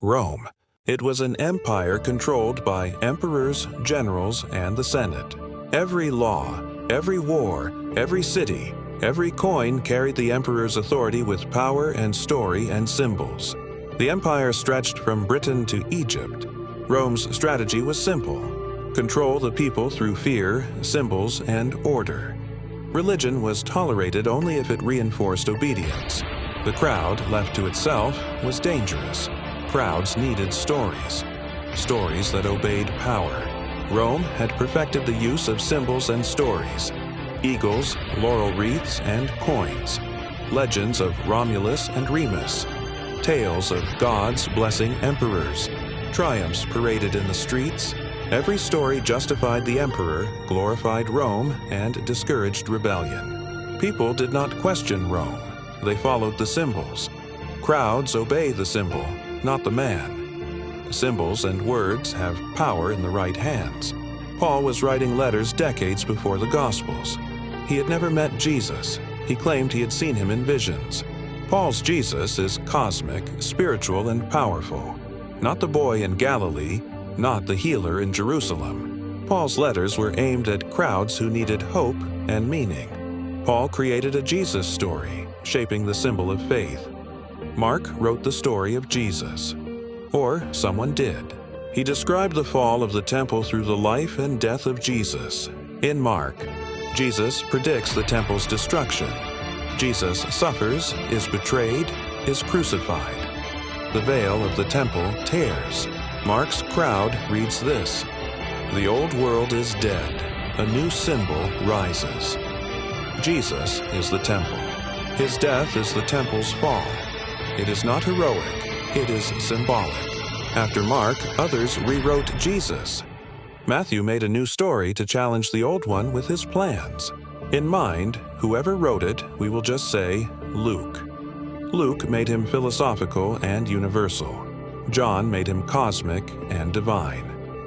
Rome. It was an empire controlled by emperors, generals, and the Senate. Every law, every war, every city, every coin carried the emperor's authority with power and story and symbols. The empire stretched from Britain to Egypt. Rome's strategy was simple: control the people through fear, symbols, and order. Religion was tolerated only if it reinforced obedience. The crowd, left to itself, was dangerous. Crowds needed stories that obeyed power. Rome had perfected the use of symbols and stories: eagles, laurel wreaths, and coins, legends of Romulus and Remus, tales of gods blessing emperors, triumphs paraded in the streets. Every story justified the emperor, glorified Rome, and discouraged rebellion. People did not question Rome. They followed the symbols. Crowds obey the symbol, not the man. Symbols and words have power in the right hands. Paul was writing letters decades before the Gospels. He had never met Jesus. He claimed he had seen him in visions. Paul's Jesus is cosmic, spiritual, and powerful. Not the boy in Galilee, not the healer in Jerusalem. Paul's letters were aimed at crowds who needed hope and meaning. Paul created a Jesus story, shaping the symbol of faith. Mark wrote the story of Jesus. Or someone did. He described the fall of the temple through the life and death of Jesus. In Mark, Jesus predicts the temple's destruction. Jesus suffers, is betrayed, is crucified. The veil of the temple tears. Mark's crowd reads this: "The old world is dead. A new symbol rises." Jesus is the temple. His death is the temple's fall. It is not heroic, it is symbolic. After Mark, others rewrote Jesus. Matthew made a new story to challenge the old one with his plans. In mind, whoever wrote it, we will just say Luke. Luke made him philosophical and universal. John made him cosmic and divine.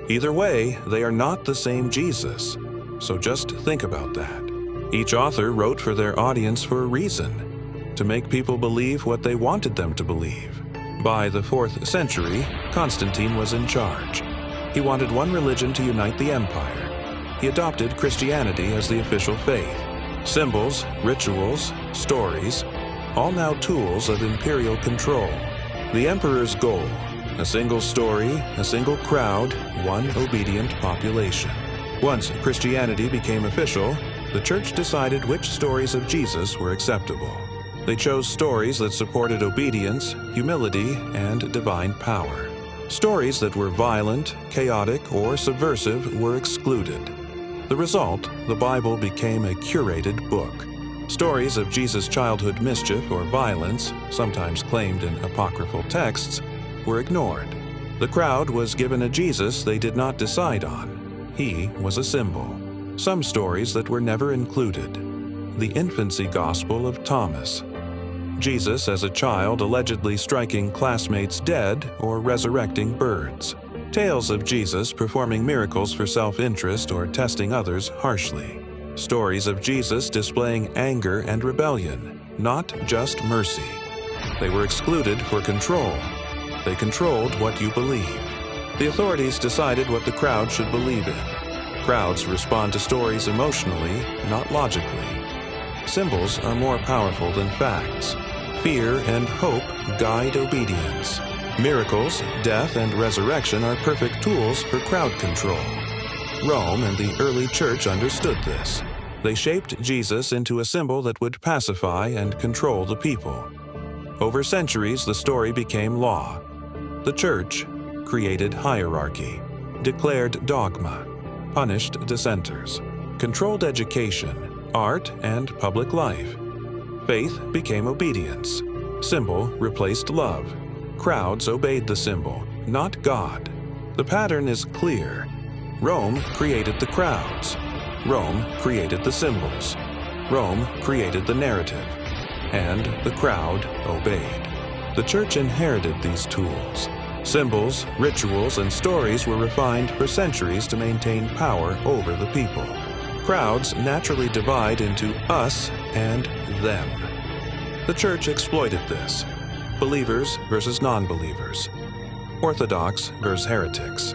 Either way, they are not the same Jesus. So just think about that. Each author wrote for their audience for a reason: to make people believe what they wanted them to believe. By the 4th century, Constantine was in charge. He wanted one religion to unite the empire. He adopted Christianity as the official faith. Symbols, rituals, stories, all now tools of imperial control. The emperor's goal: a single story, a single crowd, one obedient population. Once Christianity became official, the church decided which stories of Jesus were acceptable. They chose stories that supported obedience, humility, and divine power. Stories that were violent, chaotic, or subversive were excluded. The result: the Bible became a curated book. Stories of Jesus' childhood mischief or violence, sometimes claimed in apocryphal texts, were ignored. The crowd was given a Jesus they did not decide on. He was a symbol. Some stories that were never included. The infancy gospel of Thomas. Jesus as a child allegedly striking classmates dead or resurrecting birds. Tales of Jesus performing miracles for self-interest or testing others harshly. Stories of Jesus displaying anger and rebellion, not just mercy. They were excluded for control. They controlled what you believe. The authorities decided what the crowd should believe in. Crowds respond to stories emotionally, not logically. Symbols are more powerful than facts. Fear and hope guide obedience. Miracles, death, and resurrection are perfect tools for crowd control. Rome and the early church understood this. They shaped Jesus into a symbol that would pacify and control the people. Over centuries, the story became law. The church created hierarchy, declared dogma, punished dissenters, controlled education, art, and public life. Faith became obedience. Symbol replaced love. Crowds obeyed the symbol, not God. The pattern is clear. Rome created the crowds. Rome created the symbols. Rome created the narrative. And the crowd obeyed. The church inherited these tools. Symbols, rituals, and stories were refined for centuries to maintain power over the people. Crowds naturally divide into us and them. The church exploited this. Believers versus non-believers. Orthodox versus heretics.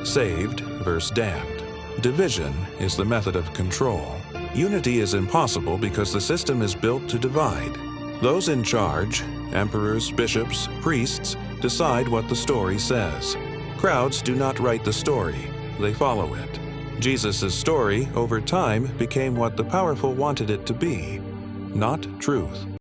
Saved versus damned. Division is the method of control. Unity is impossible because the system is built to divide. Those in charge, emperors, bishops, priests, decide what the story says. Crowds do not write the story, they follow it. Jesus' story, over time, became what the powerful wanted it to be, not truth.